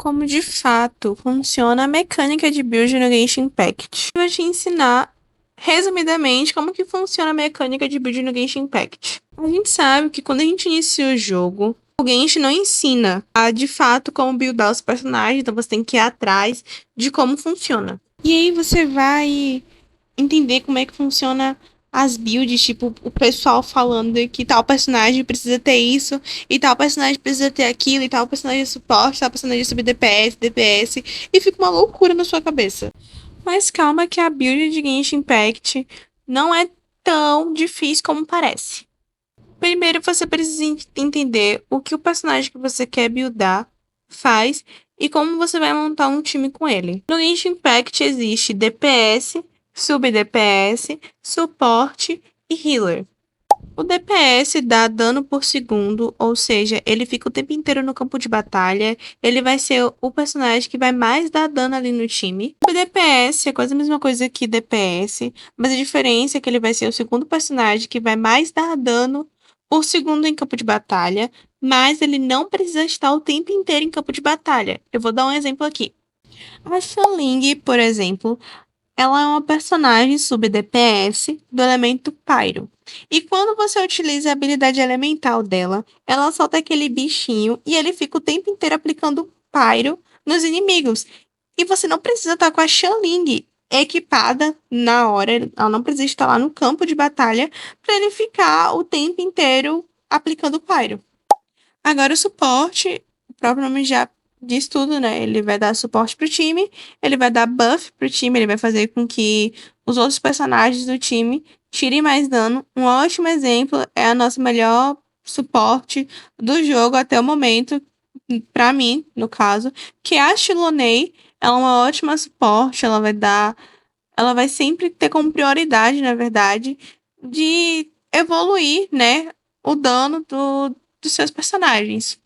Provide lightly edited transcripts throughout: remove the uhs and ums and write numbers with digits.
como de fato funciona a mecânica de build no Genshin Impact. Eu vou te ensinar resumidamente como que funciona a mecânica de build no Genshin Impact. A gente sabe que quando a gente inicia o jogo, o Genshin não ensina a de fato como buildar os personagens, então você tem que ir atrás de como funciona. E aí você vai entender como é que funciona as builds, tipo, o pessoal falando que tal personagem precisa ter isso, e tal personagem precisa ter aquilo, e tal personagem é suporte, tal personagem é subir DPS, DPS, e fica uma loucura na sua cabeça. Mas calma que a build de Genshin Impact não é tão difícil como parece. Primeiro você precisa entender o que o personagem que você quer buildar faz e como você vai montar um time com ele. No Genshin Impact existe DPS, sub-DPS, suporte e healer. O DPS dá dano por segundo, ou seja, ele fica o tempo inteiro no campo de batalha. Ele vai ser o personagem que vai mais dar dano ali no time. O DPS é quase a mesma coisa que DPS, mas a diferença é que ele vai ser o segundo personagem que vai mais dar dano por segundo em campo de batalha, mas ele não precisa estar o tempo inteiro em campo de batalha. Eu vou dar um exemplo aqui. A Xiaoling, por exemplo, ela é uma personagem sub-DPS do elemento Pyro. E quando você utiliza a habilidade elemental dela, ela solta aquele bichinho e ele fica o tempo inteiro aplicando Pyro nos inimigos. E você não precisa estar com a Xiangling equipada na hora, ela não precisa estar lá no campo de batalha para ele ficar o tempo inteiro aplicando Pyro. Agora o suporte, o próprio nome já diz tudo, né? Ele vai dar suporte pro time, ele vai dar buff pro time, ele vai fazer com que os outros personagens do time tirem mais dano. Um ótimo exemplo é a nossa melhor suporte do jogo até o momento, pra mim, no caso, que é a Shilonei. Ela é uma ótima suporte, ela vai sempre ter como prioridade, na verdade, de evoluir, né, o dano dos seus personagens.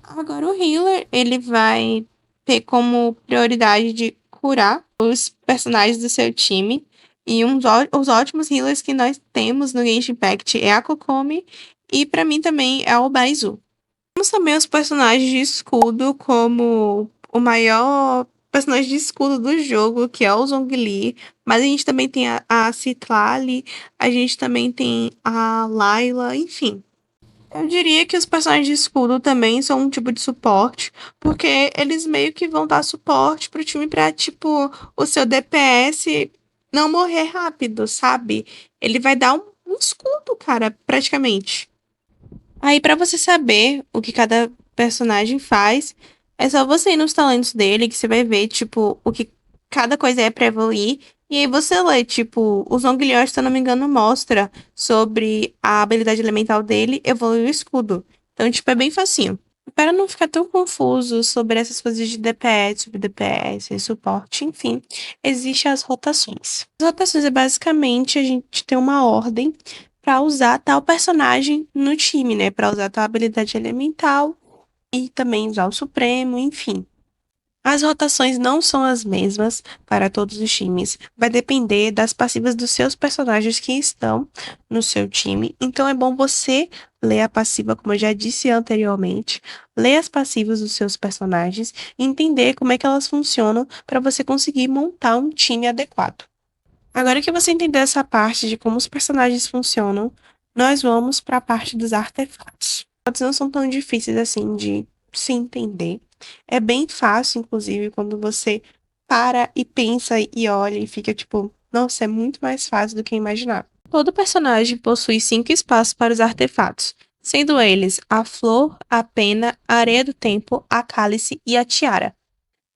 Agora o healer, ele vai ter como prioridade de curar os personagens do seu time. E os ótimos healers que nós temos no Genshin Impact é a Kokomi e pra mim também é o Baizu. Temos também os personagens de escudo como o maior personagem de escudo do jogo, que é o Zhongli, mas a gente também tem a Citlali, a gente também tem a Layla, enfim. Eu diria que os personagens de escudo também são um tipo de suporte, porque eles meio que vão dar suporte pro time pra, tipo, o seu DPS não morrer rápido, sabe? Ele vai dar um escudo, cara, praticamente. Aí, pra você saber o que cada personagem faz, é só você ir nos talentos dele, que você vai ver, tipo, o que cada coisa é pra evoluir. E aí você lê, tipo, o Zonglior, se eu não me engano, mostra sobre a habilidade elemental dele evoluir o escudo. Então, tipo, é bem facinho. Para não ficar tão confuso sobre essas coisas de DPS, sub-DPS, suporte, enfim, existem as rotações. As rotações é basicamente a gente ter uma ordem para usar tal personagem no time, né? Para usar tal habilidade elemental e também usar o Supremo, enfim. As rotações não são as mesmas para todos os times, vai depender das passivas dos seus personagens que estão no seu time. Então é bom você ler a passiva, como eu já disse anteriormente, ler as passivas dos seus personagens e entender como é que elas funcionam para você conseguir montar um time adequado. Agora que você entendeu essa parte de como os personagens funcionam, nós vamos para a parte dos artefatos. Eles não são tão difíceis assim de se entender. É bem fácil, inclusive, quando você para e pensa e olha e fica tipo, nossa, é muito mais fácil do que imaginar. Todo personagem possui 5 espaços para os artefatos, sendo eles a flor, a pena, a areia do tempo, a cálice e a tiara.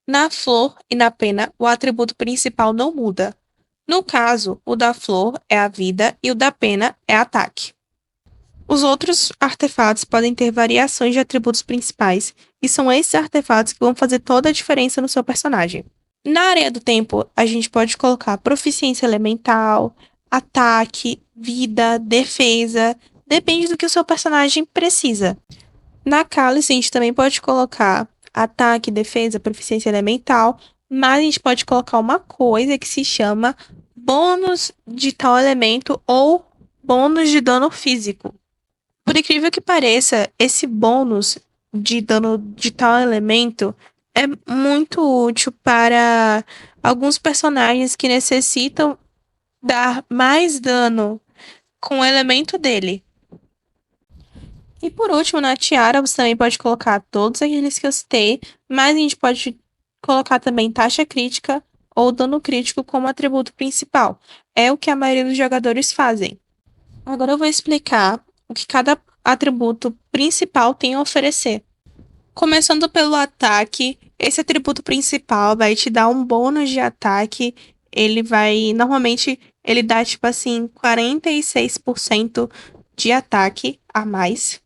Na flor e na pena, o atributo principal não muda. No caso, o da flor é a vida e o da pena é ataque. Os outros artefatos podem ter variações de atributos principais, e são esses artefatos que vão fazer toda a diferença no seu personagem. Na areia do tempo, a gente pode colocar proficiência elemental, ataque, vida, defesa, depende do que o seu personagem precisa. Na cálice, a gente também pode colocar ataque, defesa, proficiência elemental, mas a gente pode colocar uma coisa que se chama bônus de tal elemento ou bônus de dano físico. Por incrível que pareça, esse bônus de dano de tal elemento É muito útil para alguns personagens que necessitam dar mais dano com o elemento dele. E por último, na tiara, você também pode colocar todos aqueles que eu citei, mas a gente pode colocar também taxa crítica ou dano crítico como atributo principal. É o que a maioria dos jogadores fazem. Agora eu vou explicar o que cada atributo principal tem a oferecer. Começando pelo ataque, esse atributo principal vai te dar um bônus de ataque. Normalmente, ele dá tipo assim, 46% de ataque a mais.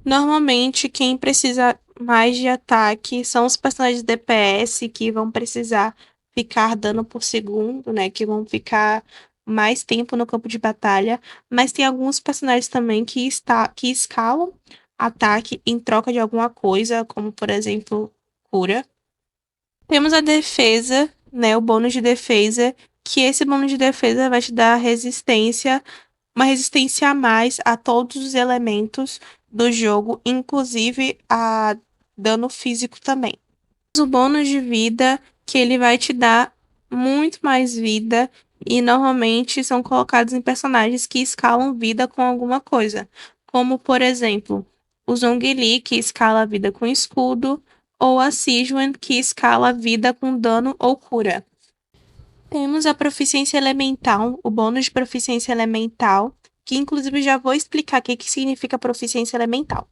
Normalmente, quem precisa mais de ataque são os personagens DPS que vão precisar ficar dano por segundo, né? Que vão ficar mais tempo no campo de batalha. Mas tem alguns personagens também que escalam ataque em troca de alguma coisa, como por exemplo, cura. Temos a defesa, né? O bônus de defesa, que esse bônus de defesa vai te dar resistência, uma resistência a mais a todos os elementos do jogo, inclusive a dano físico também. O bônus de vida, que ele vai te dar muito mais vida e normalmente são colocados em personagens que escalam vida com alguma coisa, como por exemplo, o Zhongli, que escala a vida com escudo, ou a Sijuan, que escala a vida com dano ou cura. Temos a proficiência elemental, o bônus de proficiência elemental, que inclusive já vou explicar o que significa proficiência elemental.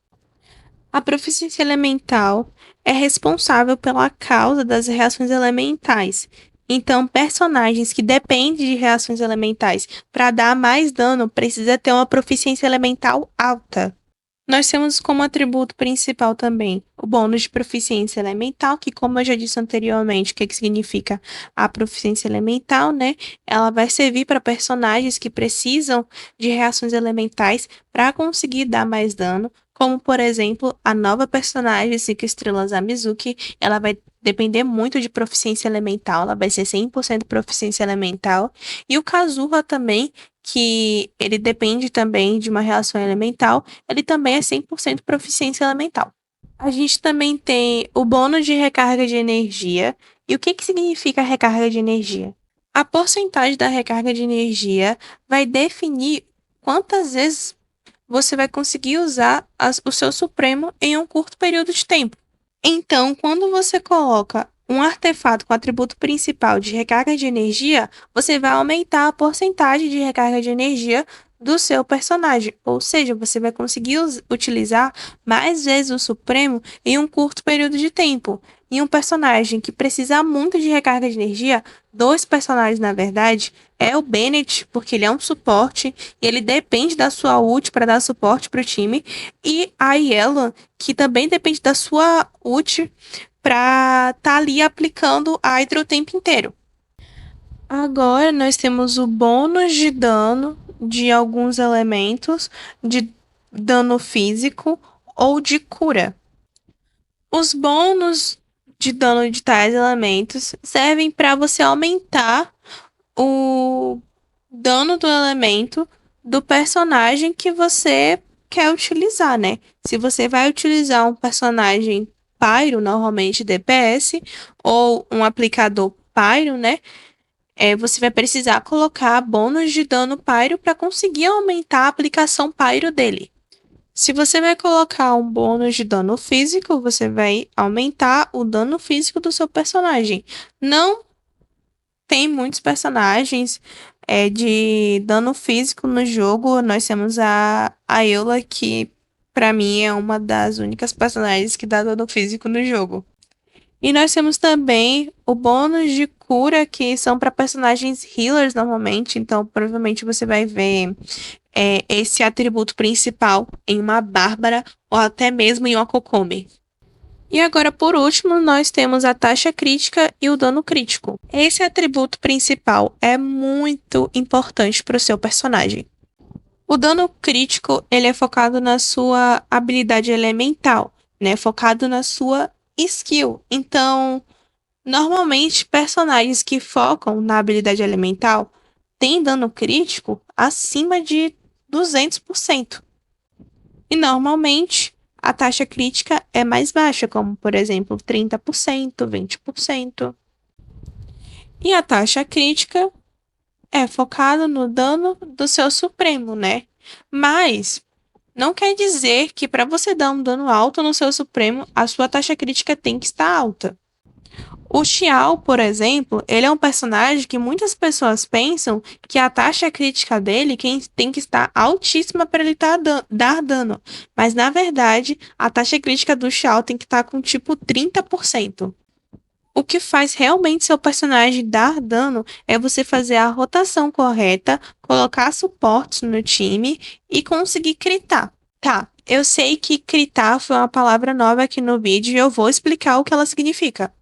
A proficiência elemental é responsável pela causa das reações elementais. Então, personagens que dependem de reações elementais para dar mais dano precisa ter uma proficiência elemental alta. Nós temos como atributo principal também o bônus de proficiência elemental, que, como eu já disse anteriormente, o que significa a proficiência elemental, né? Ela vai servir para personagens que precisam de reações elementais para conseguir dar mais dano, como, por exemplo, a nova personagem 5 estrelas, a Mizuki. Ela vai depender muito de proficiência elemental, ela vai ser 100% proficiência elemental. E o Kazuha também, que ele depende também de uma reação elemental, ele também é 100% proficiência elemental. A gente também tem o bônus de recarga de energia. E o que significa recarga de energia? A porcentagem da recarga de energia vai definir quantas vezes você vai conseguir usar o seu Supremo em um curto período de tempo. Então, quando você coloca um artefato com atributo principal de recarga de energia, você vai aumentar a porcentagem de recarga de energia do seu personagem. Ou seja, você vai conseguir utilizar mais vezes o Supremo em um curto período de tempo. E um personagem que precisa muito de recarga de energia, dois personagens na verdade, é o Bennett, porque ele é um suporte e ele depende da sua ult para dar suporte para o time, e a Yelan, que também depende da sua ult para estar ali aplicando Hydra o tempo inteiro. Agora nós temos o bônus de dano de alguns elementos, de dano físico ou de cura. Os bônus de dano de tais elementos servem para você aumentar o dano do elemento do personagem que você quer utilizar, né? Se você vai utilizar um personagem Pyro, normalmente DPS, ou um aplicador Pyro, né? Você vai precisar colocar bônus de dano Pyro para conseguir aumentar a aplicação Pyro dele. Se você vai colocar um bônus de dano físico, você vai aumentar o dano físico do seu personagem. Não tem muitos personagens de dano físico no jogo. Nós temos a Eula, que para mim é uma das únicas personagens que dá dano físico no jogo. E nós temos também o bônus de cura, que são para personagens healers normalmente. Então, provavelmente você vai ver esse atributo principal em uma Bárbara ou até mesmo em uma Kokomi. E agora, por último, nós temos a taxa crítica e o dano crítico. Esse atributo principal é muito importante para o seu personagem. O dano crítico, ele é focado na sua habilidade elemental, né? Focado na sua skill. Então, normalmente, personagens que focam na habilidade elemental têm dano crítico acima de 200%. E normalmente, a taxa crítica é mais baixa, como, por exemplo, 30%, 20%. E a taxa crítica é focada no dano do seu supremo, né? Mas não quer dizer que para você dar um dano alto no seu supremo, a sua taxa crítica tem que estar alta. O Xiao, por exemplo, ele é um personagem que muitas pessoas pensam que a taxa crítica dele tem que estar altíssima para ele dar dano. Mas, na verdade, a taxa crítica do Xiao tem que estar com tipo 30%. O que faz realmente seu personagem dar dano é você fazer a rotação correta, colocar suportes no time e conseguir critar. Tá, eu sei que critar foi uma palavra nova aqui no vídeo e eu vou explicar o que ela significa.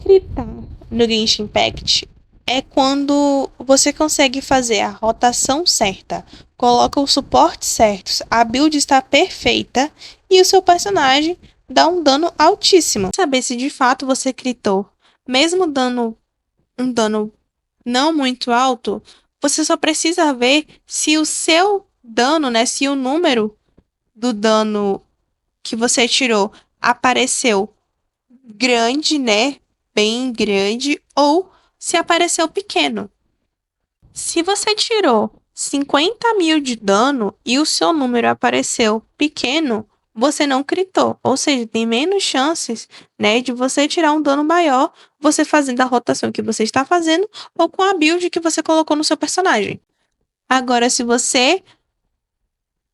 Critar no Genshin Impact é quando você consegue fazer a rotação certa, coloca os suportes certos, a build está perfeita e o seu personagem dá um dano altíssimo. Saber se de fato você critou, mesmo dando um dano não muito alto, você só precisa ver se o seu dano, né, se o número do dano que você tirou apareceu grande, né, bem grande, ou se apareceu pequeno. Se você tirou 50 mil de dano e o seu número apareceu pequeno, você não critou. Ou seja, tem menos chances, né, de você tirar um dano maior, você fazendo a rotação que você está fazendo ou com a build que você colocou no seu personagem. Agora, se você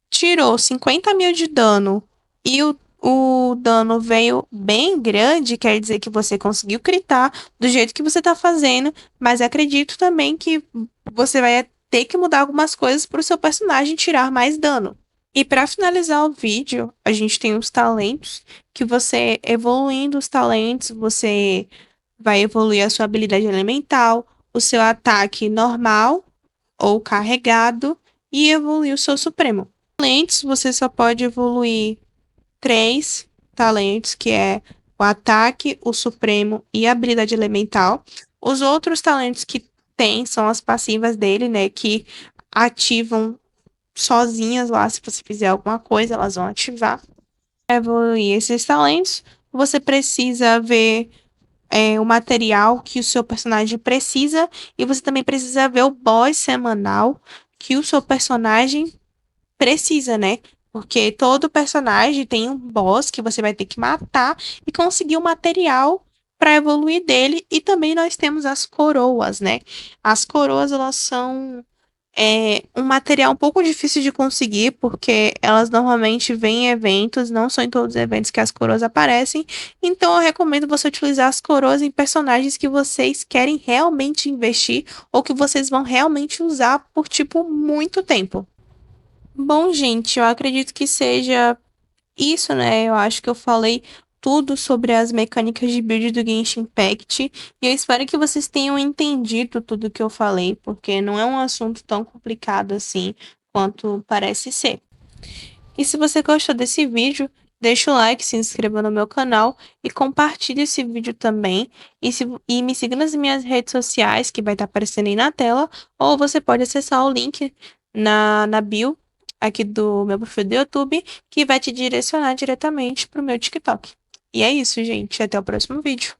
tirou 50 mil de dano e o dano veio bem grande, quer dizer que você conseguiu critar do jeito que você tá fazendo, mas acredito também que você vai ter que mudar algumas coisas para o seu personagem tirar mais dano. E para finalizar o vídeo, a gente tem os talentos, que você evoluindo os talentos, você vai evoluir a sua habilidade elemental, o seu ataque normal ou carregado e evoluir o seu supremo. Talentos, você só pode evoluir 3 talentos, que é o ataque, o supremo e a habilidade elemental. Os outros talentos que tem são as passivas dele, né, que ativam sozinhas lá, se você fizer alguma coisa, elas vão ativar. Para evoluir esses talentos, você precisa ver o material que o seu personagem precisa e você também precisa ver o boss semanal que o seu personagem precisa, né? Porque todo personagem tem um boss que você vai ter que matar e conseguir o material para evoluir dele. E também nós temos as coroas, né? As coroas, elas são um material um pouco difícil de conseguir, porque elas normalmente vêm em eventos, não são em todos os eventos que as coroas aparecem. Então eu recomendo você utilizar as coroas em personagens que vocês querem realmente investir ou que vocês vão realmente usar por, tipo, muito tempo. Bom, gente, eu acredito que seja isso, né? Eu acho que eu falei tudo sobre as mecânicas de build do Genshin Impact. E eu espero que vocês tenham entendido tudo que eu falei, porque não é um assunto tão complicado assim quanto parece ser. E se você gostou desse vídeo, deixa o like, se inscreva no meu canal e compartilhe esse vídeo também. E me siga nas minhas redes sociais, que vai estar aparecendo aí na tela, ou você pode acessar o link na bio aqui do meu perfil do YouTube, que vai te direcionar diretamente para o meu TikTok. E é isso, gente. Até o próximo vídeo.